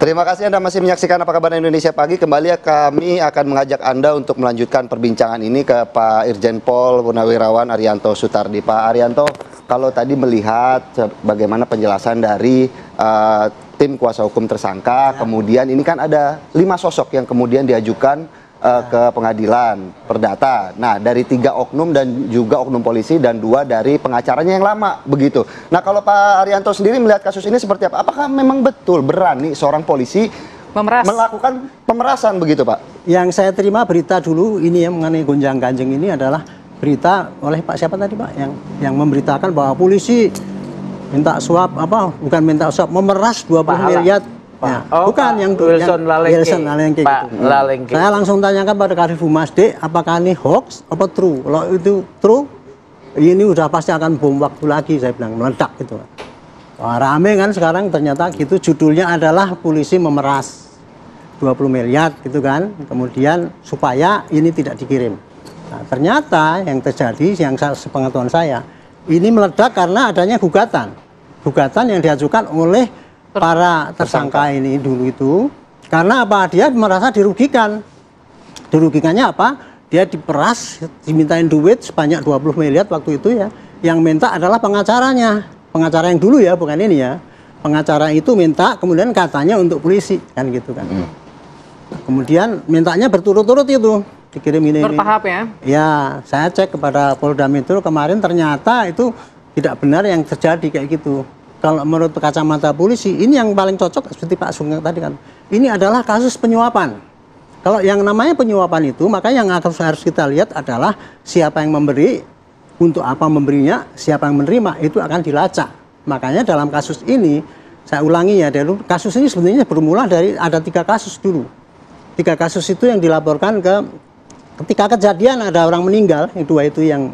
Terima kasih Anda masih menyaksikan Apa Kabar Indonesia Pagi. Kembali kami akan mengajak Anda untuk melanjutkan perbincangan ini ke Pak Irjen Pol Purnawirawan Arianto Sutardi. Pak Arianto, kalau tadi melihat bagaimana penjelasan dari tim kuasa hukum tersangka, kemudian ini kan ada 5 sosok yang kemudian diajukan ke pengadilan perdata. Nah, dari 3 oknum dan juga oknum polisi dan 2 dari pengacaranya yang lama, begitu. Nah, kalau Pak Arianto sendiri melihat kasus ini seperti apa? Apakah memang betul berani seorang polisi melakukan pemerasan begitu, Pak? Yang saya terima berita dulu ini ya mengenai gonjang-ganjing ini adalah berita oleh Pak siapa tadi, Pak, yang memberitakan bahwa polisi minta suap bukan minta suap, memeras 20 miliar. Ya, bukan yang Wilson Lalengke Pak gitu. Lalengke. Saya langsung tanyakan pada Kadif Humas, Dek, apakah ini hoax apa true? Kalau itu true, ini udah pasti akan bom waktu lagi, saya bilang, meledak gitu. Wah, rame kan sekarang ternyata gitu, judulnya adalah polisi memeras 20 miliar gitu kan, kemudian supaya ini tidak dikirim. Nah, ternyata yang terjadi, yang sepengetahuan saya, ini meledak karena adanya gugatan yang diajukan oleh para tersangka ini dulu itu. Karena apa? Dia merasa dirugikan. Dirugikannya apa? Dia diperas, dimintain duit sebanyak 20 miliar waktu itu ya. Yang minta adalah pengacaranya. Pengacara yang dulu ya, bukan ini ya. Pengacara itu minta, kemudian katanya untuk polisi, kan gitu kan. Kemudian mintanya berturut-turut itu, dikirim ini. Bertahap ya? Ya, saya cek kepada Polda Metro kemarin, ternyata itu tidak benar yang terjadi kayak gitu. Kalau menurut kacamata polisi, ini yang paling cocok seperti Pak Sugeng tadi kan. Ini adalah kasus penyuapan. Kalau yang namanya penyuapan itu, maka yang harus kita lihat adalah siapa yang memberi, untuk apa memberinya, siapa yang menerima, itu akan dilacak. Makanya dalam kasus ini, saya ulangi ya, kasus ini sebenarnya bermula dari ada 3 kasus dulu. 3 kasus itu yang dilaporkan ketika kejadian ada orang meninggal, yang 2 itu yang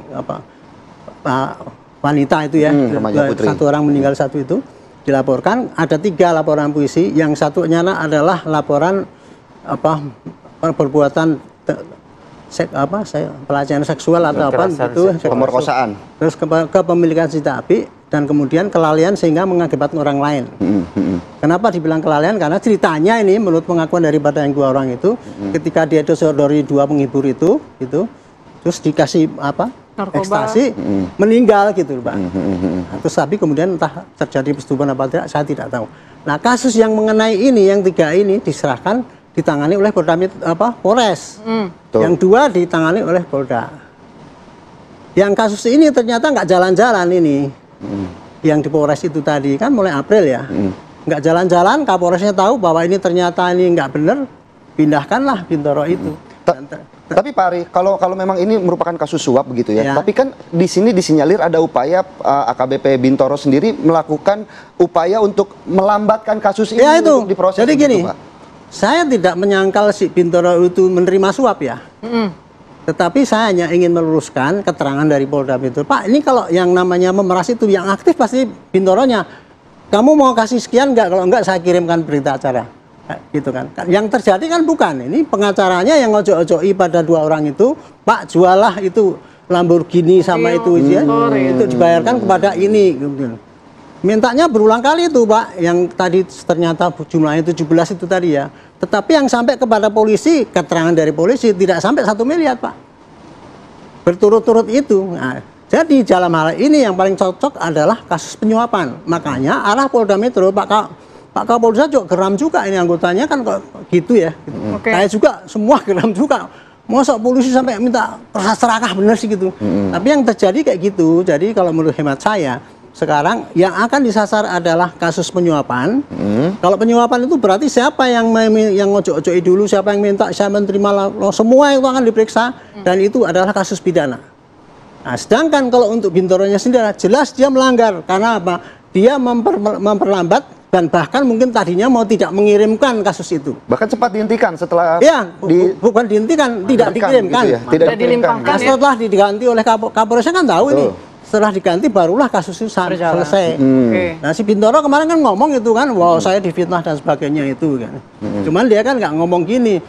wanita itu ya, 1 orang meninggal, 1 itu dilaporkan. Ada 3 laporan polisi, yang satunya adalah laporan perbuatan pelecehan seksual atau apa itu, pemerkosaan, terus kepemilikan senjata api, dan kemudian kelalaian sehingga mengakibatkan orang lain. Kenapa dibilang kelalaian? Karena ceritanya ini menurut pengakuan daripada yang 2 orang itu, ketika dia disodori 2 penghibur itu terus dikasih ekstasi, meninggal gitu, Pak. Terus tapi kemudian entah terjadi persetubuhan apa tidak, saya tidak tahu. Nah, kasus yang mengenai ini, yang 3 ini diserahkan, ditangani oleh Polres. Yang 2 ditangani oleh Polda. Yang kasus ini ternyata nggak jalan-jalan ini. Yang di Polres itu tadi kan mulai April ya. Nggak jalan-jalan, Kapolresnya tahu bahwa ini ternyata ini nggak benar, pindahkanlah Bintoro itu. Tapi Pak Ari, kalau memang ini merupakan kasus suap begitu ya, tapi kan di sini disinyalir ada upaya AKBP Bintoro sendiri melakukan upaya untuk melambatkan kasus ini untuk diproses. Jadi gini, Pak, saya tidak menyangkal si Bintoro itu menerima suap ya. Tetapi saya hanya ingin meluruskan keterangan dari Polda Metro. Pak, ini kalau yang namanya memeras itu yang aktif pasti Bintoronya. Kamu mau kasih sekian nggak? Kalau nggak saya kirimkan berita acara. Gitu kan. Yang terjadi kan bukan, ini pengacaranya yang ojo-ojoi pada 2 orang itu, Pak, jualah itu Lamborghini sama itu ya, itu dibayarkan kepada ini. Mintanya berulang kali itu, Pak, yang tadi ternyata jumlahnya 17 itu tadi ya. Tetapi yang sampai kepada polisi, keterangan dari polisi tidak sampai 1 miliar, Pak. Berturut-turut itu. Nah, jadi dalam hal ini yang paling cocok adalah kasus penyuapan. Makanya arah Polda Metro, Pak Kapolda juga geram juga, ini anggotanya kan kok gitu ya. Saya juga semua geram juga. Masa polisi sampai minta serakah bener sih gitu. Tapi yang terjadi kayak gitu. Jadi kalau menurut hemat saya, sekarang yang akan disasar adalah kasus penyuapan. Kalau penyuapan itu berarti siapa yang ngojok-ojoi dulu, siapa yang minta, siapa yang menerima, semua itu akan diperiksa, dan itu adalah kasus pidana. Nah, sedangkan kalau untuk Bintoronya sendiri jelas dia melanggar. Karena apa? Dia memperlambat, dan bahkan mungkin tadinya mau tidak mengirimkan kasus itu. Bahkan sempat dihentikan setelah bukan dihentikan, tidak dikirimkan. Gitu ya? Tidak dilimpahkan. Nah, setelah diganti oleh Kapolresnya kan tahu ini. Setelah diganti barulah kasus itu selesai. Nah, si Bintoro kemarin kan ngomong itu kan, wow, saya difitnah dan sebagainya itu kan. Cuman dia kan nggak ngomong gini.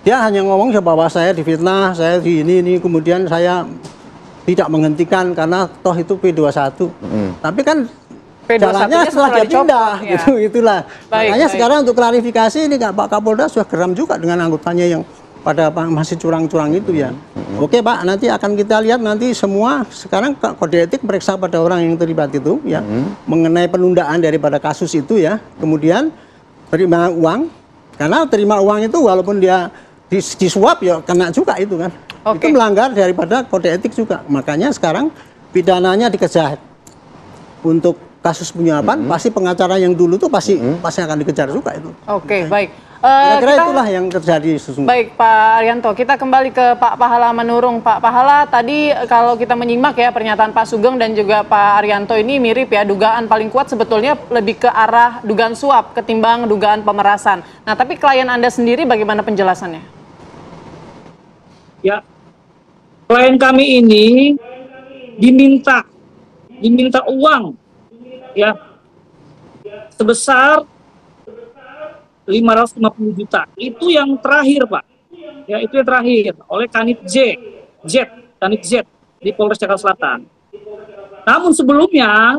Dia hanya ngomong bahwa saya difitnah, saya di ini, kemudian saya tidak menghentikan karena toh itu P21. Tapi kan jalannya setelah dia pindah, ya. itulah. Baik, Makanya baik. sekarang untuk klarifikasi ini Pak Kapolda sudah geram juga dengan anggotanya yang pada masih curang-curang itu ya. Oke Pak, nanti akan kita lihat nanti semua sekarang kode etik periksa pada orang yang terlibat itu ya mengenai penundaan daripada kasus itu ya. Kemudian terima uang, karena terima uang itu walaupun dia disuap ya kena juga itu kan. Oke. Itu melanggar daripada kode etik juga. Makanya sekarang pidananya dikejar. Untuk kasus penyuapan pasti pengacara yang dulu tuh pasti akan dikejar juga itu. Oke, baik. Kira-kira Kita- itulah yang terjadi sesungguhnya. Baik Pak Arianto, kita kembali ke Pak Pahala Manurung. Pak Pahala, tadi kalau kita menyimak ya pernyataan Pak Sugeng dan juga Pak Arianto ini mirip ya, dugaan paling kuat sebetulnya lebih ke arah dugaan suap ketimbang dugaan pemerasan. Nah, tapi klien Anda sendiri bagaimana penjelasannya? Ya, klien kami ini diminta uang ya sebesar 550 juta. Itu yang terakhir, Pak. Ya, itu yang terakhir oleh Kanit Kanit Z di Polres Jakarta Selatan. Namun sebelumnya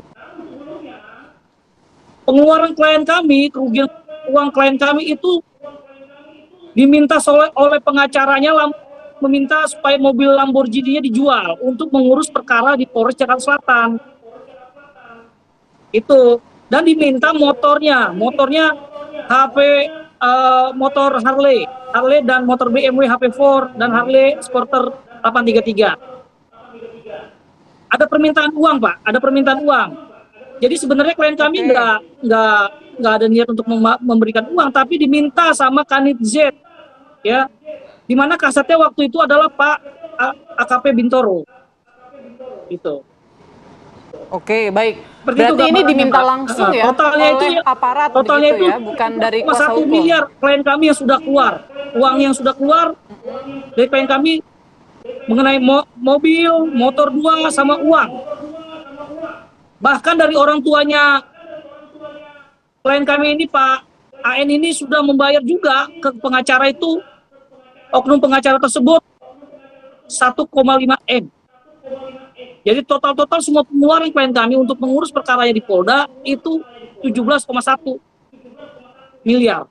pengeluaran klien kami, kerugian uang klien kami itu diminta oleh pengacaranya meminta supaya mobil Lamborghini-nya dijual untuk mengurus perkara di Polres Jakarta Selatan. Itu, dan diminta motornya HP, motor Harley dan motor BMW HP4 dan Harley Sporter 833. Ada permintaan uang, Pak, ada permintaan uang. Jadi sebenarnya klien kami nggak ada niat untuk memberikan uang, tapi diminta sama Kanit Z, ya, di mana kasatnya waktu itu adalah Pak AKP Bintoro, itu. Oke, baik. Seperti itu Berarti ini gambarannya, diminta Pak. langsung ya Totalnya oleh itu aparat totalnya begitu itu ya, bukan dari kuasa 1 hukum. miliar klien kami yang sudah keluar. Uang yang sudah keluar dari klien kami mengenai mobil, motor 2 sama uang. Bahkan dari orang tuanya klien kami ini Pak AN ini sudah membayar juga ke pengacara itu, oknum pengacara tersebut 1,5 M. Jadi total semua pengeluaran klien kami untuk mengurus perkaranya di Polda itu 17,1 miliar.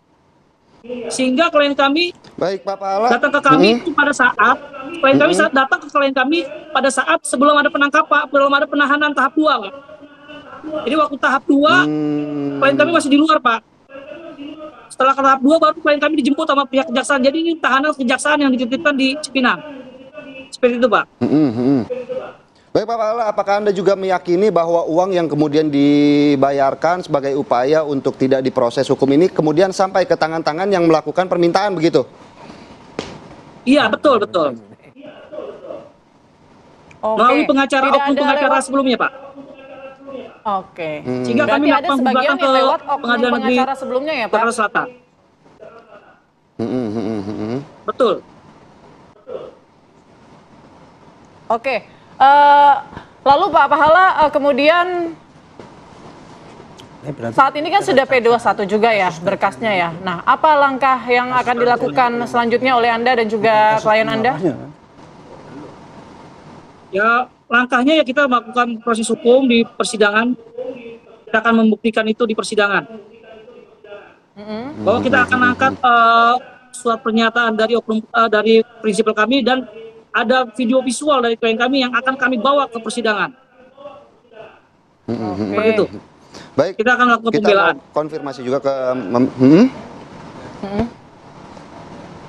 Sehingga klien kami Baik Pak Pahala. datang ke kami itu pada saat klien kami datang ke klien kami pada saat sebelum ada penangkapan, belum ada penahanan tahap 2, Pak. Jadi waktu tahap 2 klien kami masih di luar, Pak. Setelah ke tahap 2 baru klien kami dijemput sama pihak kejaksaan. Jadi ini tahanan kejaksaan yang dititipkan di Cipinang. Seperti itu, Pak. Baik Pak Pahala, apakah Anda juga meyakini bahwa uang yang kemudian dibayarkan sebagai upaya untuk tidak diproses hukum ini kemudian sampai ke tangan-tangan yang melakukan permintaan begitu? Iya, betul. Oke. Melalui pengacara, Tidak oknum ada pengacara lewat- sebelumnya, Pak. Oke. Sehingga Berarti kami ada melakukan sebagian gugatan yang ke lewat oknum Pengadilan Negeri pengacara sebelumnya ya, Pak? Jakarta Selatan. Betul. Oke. Lalu Pak Pahala, kemudian saat ini kan sudah P21 juga ya berkasnya ya. Nah, apa langkah yang akan dilakukan selanjutnya oleh Anda dan juga klien Anda? Ya, langkahnya ya kita melakukan proses hukum di persidangan. Kita akan membuktikan itu di persidangan. Bahwa kita akan angkat surat pernyataan dari oknum dari prinsipal kami dan ada video visual dari klien kami yang akan kami bawa ke persidangan. Seperti itu. Baik, Kita akan lakukan kita pembelaan. mau konfirmasi juga ke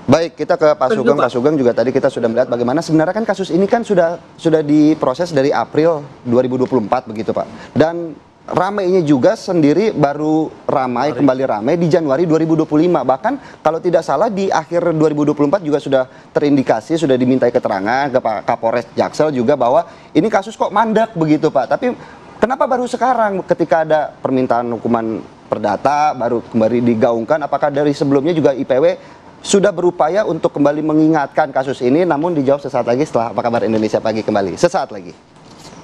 Baik, kita ke Pak Betul, Sugeng. Pak. Pak Sugeng juga tadi kita sudah melihat bagaimana sebenarnya kan kasus ini kan sudah diproses dari April 2024 begitu Pak. Dan ramainya juga sendiri baru kembali ramai di Januari 2025. Bahkan kalau tidak salah di akhir 2024 juga sudah terindikasi, sudah dimintai keterangan ke Pak Kapolres Jaksel juga bahwa ini kasus kok mandek begitu Pak. Tapi kenapa baru sekarang ketika ada permintaan hukuman perdata baru kembali digaungkan? Apakah dari sebelumnya juga IPW sudah berupaya untuk kembali mengingatkan kasus ini? Namun dijawab sesaat lagi setelah Apa Kabar Indonesia Pagi kembali. Sesaat lagi.